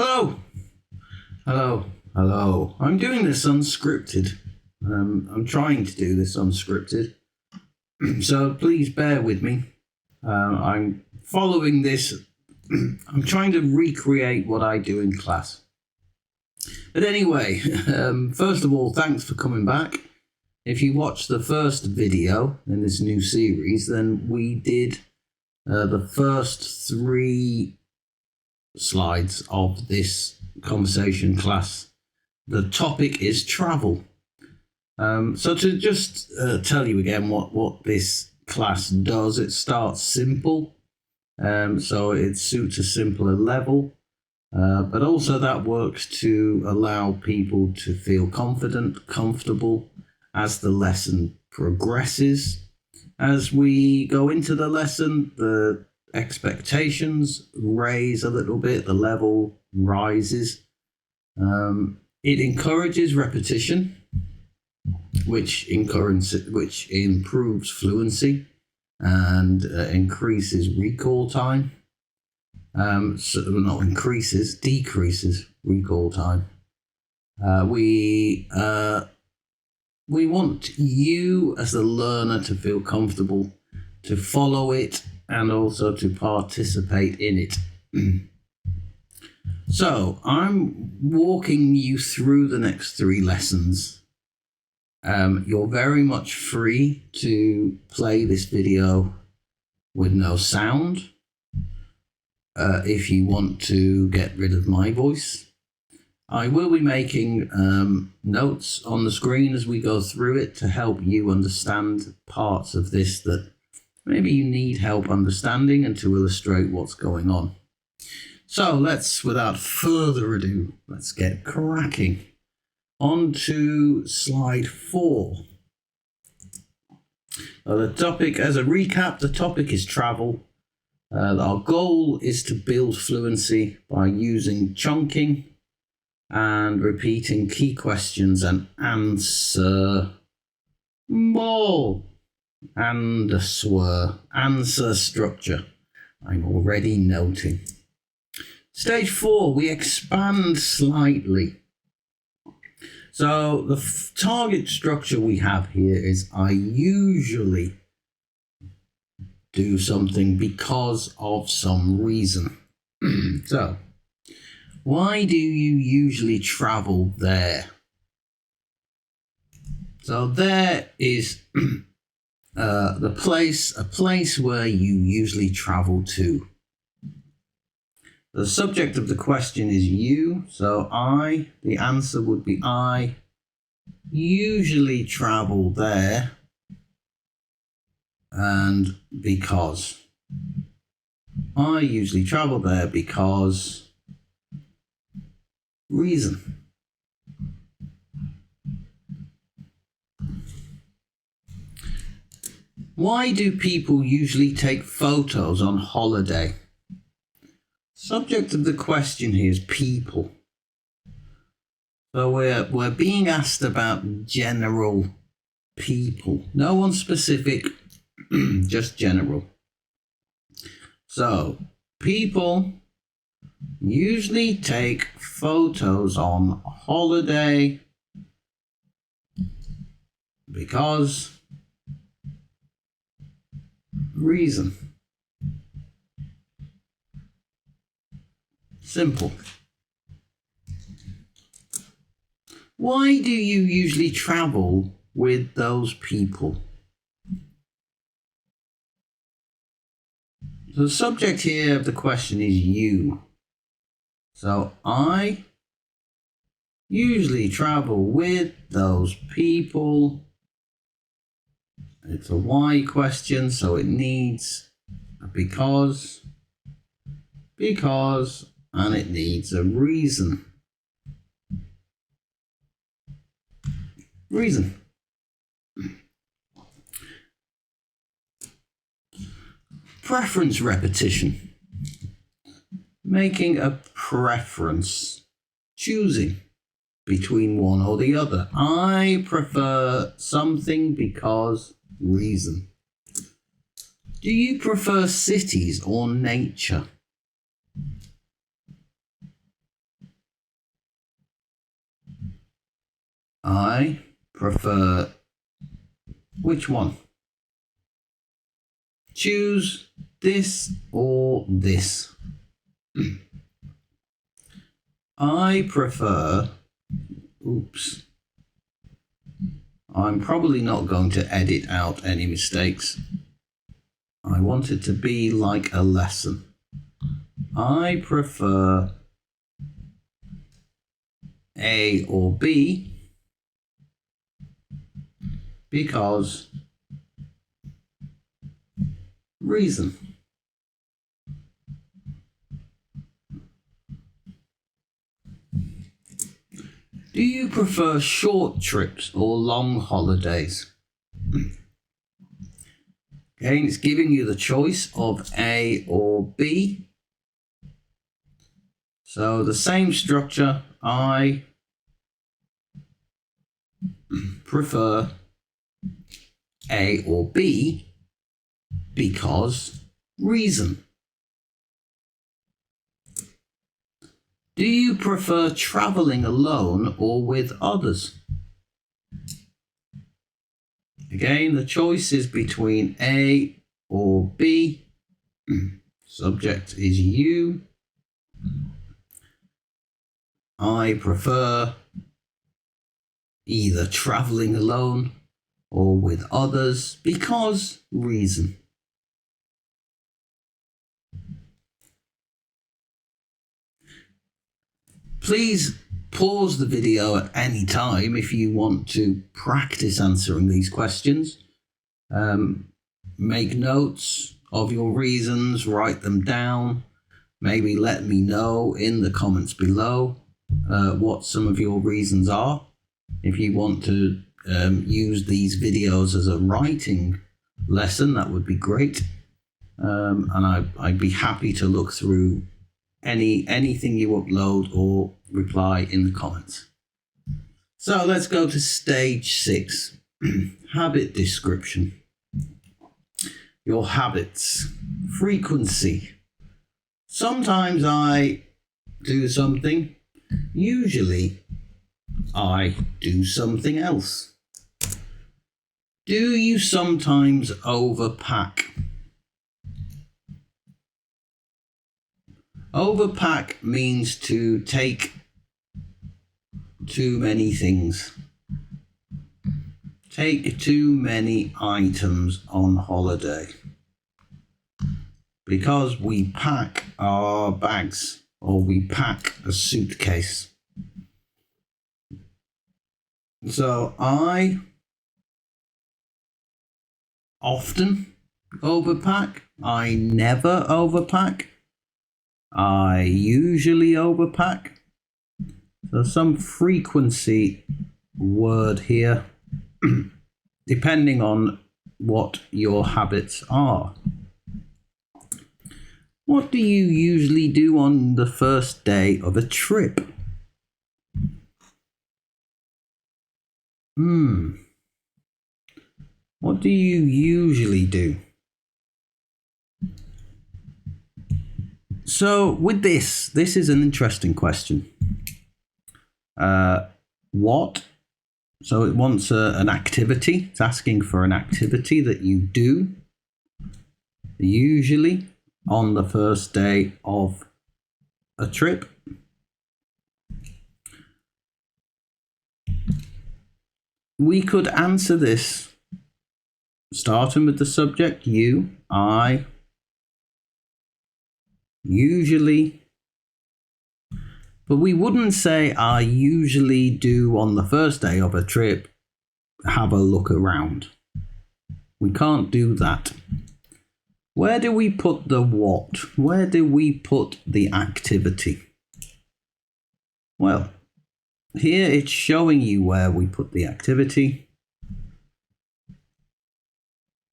Hello, hello, hello. I'm doing this unscripted. I'm trying to do this unscripted, so please bear with me. I'm following this. I'm trying to recreate what I do in class. But anyway, first of all, thanks for coming back. If you watched the first video in this new series, then we did the first 3 slides of this conversation class. The topic is travel. So to just tell you again what this class does, it starts simple, so it suits a simpler level, but also that works to allow people to feel confident, comfortable as the lesson progresses. As we go into the lesson, the expectations raise a little bit, the level rises. It encourages repetition, which improves fluency and increases recall time. Decreases recall time. We want you as the learner to feel comfortable, to follow it, and also to participate in it. So I'm walking you through the next 3 lessons. You're very much free to play this video with no sound. If you want to get rid of my voice, I will be making notes on the screen as we go through it to help you understand parts of this that maybe you need help understanding and to illustrate what's going on. So without further ado, let's get cracking. On to slide 4. The topic, as a recap, the topic is travel. Our goal is to build fluency by using chunking and repeating key questions and answer structure. I'm already noting. Stage 4, we expand slightly. So the target structure we have here is I usually do something because of some reason. So, why do you usually travel there? So there is a place where you usually travel to. The subject of the question is you, so the answer would be I usually travel there, and because. I usually travel there because reason. Why do people usually take photos on holiday? Subject of the question here is people. So we're being asked about general people. No one specific, just general. So people usually take photos on holiday because reason. Simple. Why do you usually travel with those people? So the subject here of the question is you. So I usually travel with those people. It's a why question, so it needs a because, and it needs a reason. Reason. Preference repetition. Making a preference. Choosing between one or the other. I prefer something because reason. Do you prefer cities or nature? I prefer which one? Choose this or this. I prefer, oops, I'm probably not going to edit out any mistakes. I want it to be like a lesson. I prefer A or B because reason. Do you prefer short trips or long holidays? Again, it's giving you the choice of A or B. So the same structure, I prefer A or B because reason. Do you prefer traveling alone or with others? Again, the choice is between A or B. Subject is you. I prefer either traveling alone or with others because reason. Please pause the video at any time if you want to practice answering these questions. Make notes of your reasons, write them down. Maybe let me know in the comments below what some of your reasons are. If you want to use these videos as a writing lesson, that would be great. And I'd be happy to look through anything you upload or reply in the comments. So let's go to stage 6, habit description. Your habits, frequency. Sometimes I do something, usually I do something else. Do you sometimes overpack? Overpack means to take too many things. Take too many items on holiday. Because we pack our bags or we pack a suitcase. So I often overpack. I never overpack. I usually overpack. So some frequency word here, depending on what your habits are. What do you usually do on the first day of a trip? What do you usually do? So with this is an interesting question. What? So it wants an activity. It's asking for an activity that you do usually on the first day of a trip. We could answer this starting with the subject, you, I, usually. But we wouldn't say I usually do on the first day of a trip, have a look around. We can't do that. Where do we put the what? Where do we put the activity? Well, here it's showing you where we put the activity.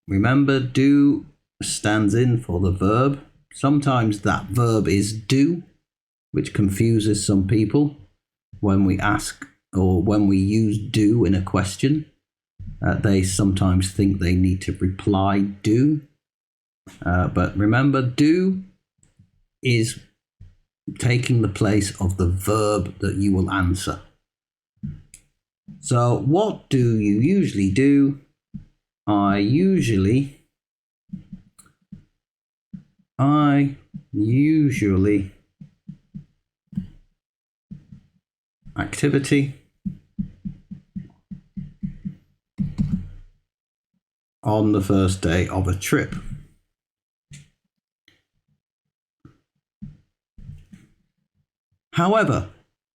Remember, do stands in for the verb. Sometimes that verb is do, which confuses some people when we ask or when we use do in a question. They sometimes think they need to reply do. But remember, do is taking the place of the verb that you will answer. So what do you usually do? I usually activity on the first day of a trip. However,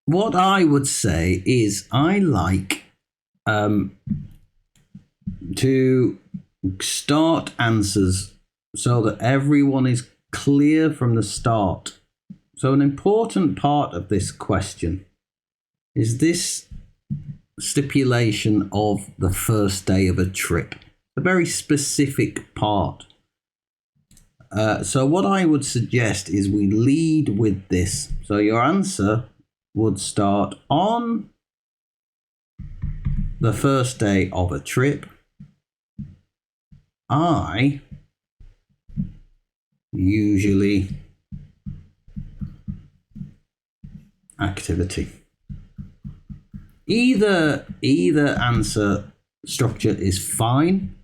what I would say is I like to start answers so that everyone is clear from the start. So an important part of this question is this stipulation of the first day of a trip, a very specific part. So what I would suggest is we lead with this. So your answer would start on the first day of a trip. I usually activity. Either answer structure is fine,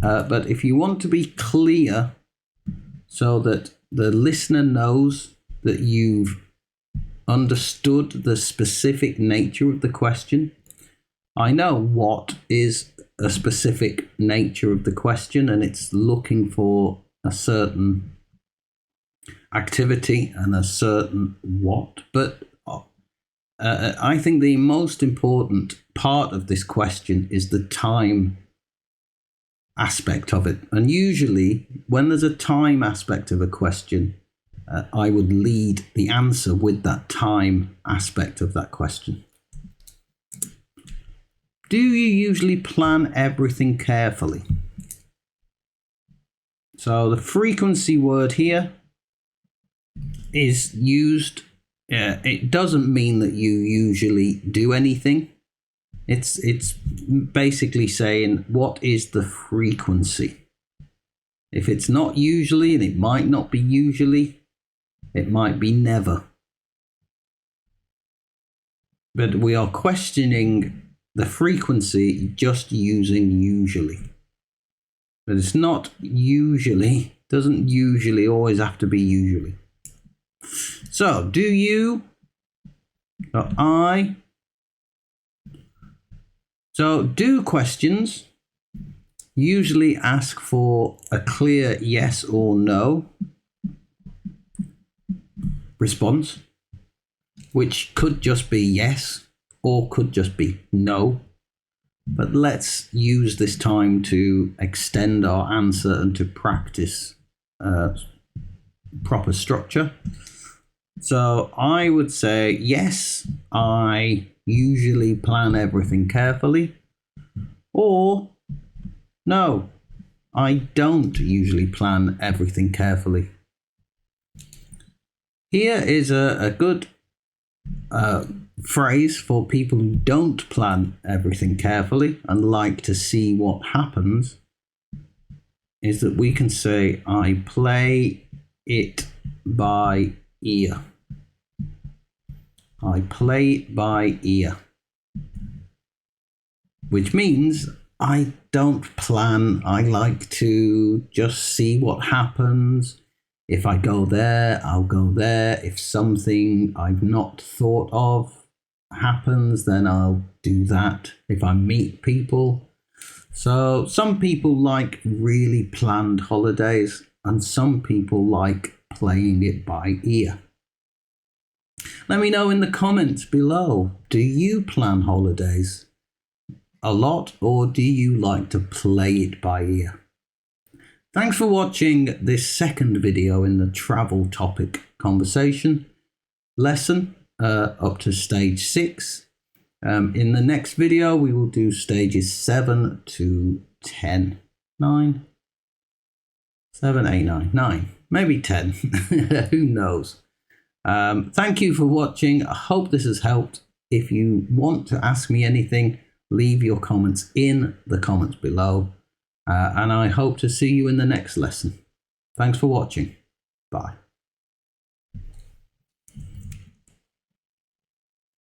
but if you want to be clear so that the listener knows that you've understood the specific nature of the question. I know what is a specific nature of the question, and it's looking for a certain activity and a certain what, but I think the most important part of this question is the time aspect of it. And usually when there's a time aspect of a question, I would lead the answer with that time aspect of that question. Do you usually plan everything carefully? So the frequency word here is used. It doesn't mean that you usually do anything. It's basically saying what is the frequency. If it's not usually, and it might not be usually, it might be never. But we are questioning the frequency just using usually. But it's not usually, doesn't usually always have to be usually. So, do you, or I, so do questions usually ask for a clear yes or no response, which could just be yes or could just be no. But let's use this time to extend our answer and to practice proper structure. So I would say, yes, I usually plan everything carefully, or no, I don't usually plan everything carefully. Here is a good phrase for people who don't plan everything carefully and like to see what happens, is that we can say, I play it by ear. I play it by ear. Which means I don't plan. I like to just see what happens. If I go there, I'll go there. If something I've not thought of happens, then I'll do that. If I meet people. So some people like really planned holidays, and some people like playing it by ear. Let me know in the comments below. Do you plan holidays a lot, or do you like to play it by ear? Thanks for watching this second video in the travel topic conversation lesson up to stage 6. In the next video, we will do stages 7 to 10. 9, 7, 8, 9, 9, maybe 10. Who knows? Thank you for watching. I hope this has helped. If you want to ask me anything, leave your comments in the comments below. And I hope to see you in the next lesson. Thanks for watching. Bye.